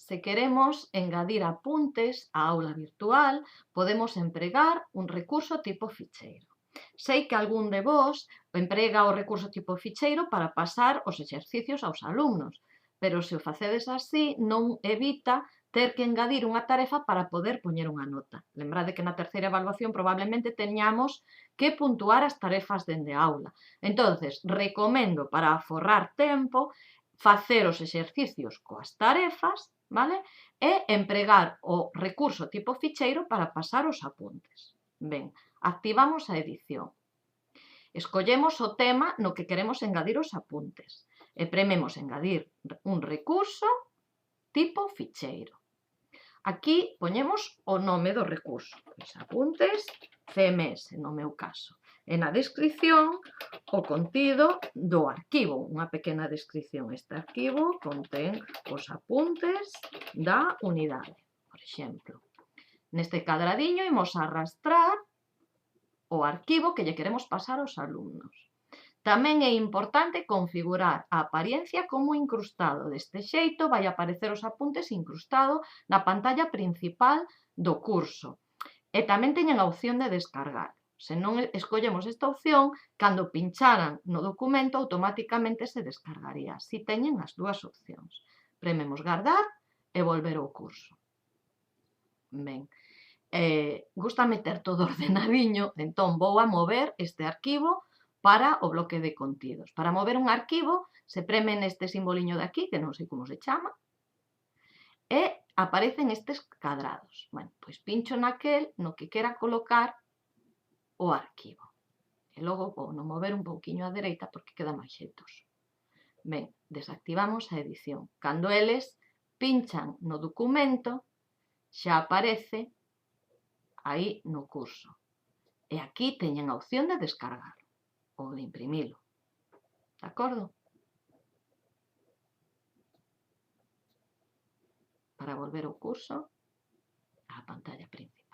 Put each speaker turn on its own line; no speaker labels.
se queremos engadir apuntes á aula virtual, podemos empregar un recurso tipo ficheiro. Sei que algún de vos emprega o recurso tipo ficheiro para pasar os exercicios aos alumnos, pero se o facedes así non evita ter que engadir unha tarefa para poder poñer unha nota. Lembrade que na terceira evaluación probablemente teñamos que puntuar as tarefas dende a aula. Entonces, recomendo para aforrar tempo facer os exercicios coas tarefas, vale? E empregar o recurso tipo ficheiro para pasar os apuntes. Ben, activamos a edición. Escollemos o tema no que queremos engadir os apuntes e prememos engadir un recurso tipo ficheiro. Aquí poñemos o nome do recurso, os apuntes CMS, no meu caso. E na descrición, o contido do arquivo, unha pequena descripción. Este arquivo contén os apuntes da unidade, por exemplo. Neste cadradiño imos arrastrar o arquivo que lle queremos pasar aos alumnos. Tamén é importante configurar a apariencia como incrustado. Deste xeito vai aparecer os apuntes incrustado na pantalla principal do curso. E tamén teñen a opción de descargar. Se non escollemos esta opción, cando pincharan no documento automáticamente se descargaría. Si teñen as dúas opcións. Prememos guardar e volver ao curso. Ben, gusta meter todo ordenadiño, entón vou a mover este arquivo para o bloque de contidos. Para mover un arquivo se preme neste simboliño de aquí, que non sei como se chama, e aparecen estes cadrados. Bueno, pois pincho naquel no que quera colocar o arquivo. E logo vou no mover un pouquiño á dereita porque queda máis xeitoso. Ben, desactivamos a edición. Cando eles pinchan no documento, xa aparece aí no curso. E aquí teñen a opción de descargar ou de imprimilo. De acordo? Para volver ao curso, á pantalla principal.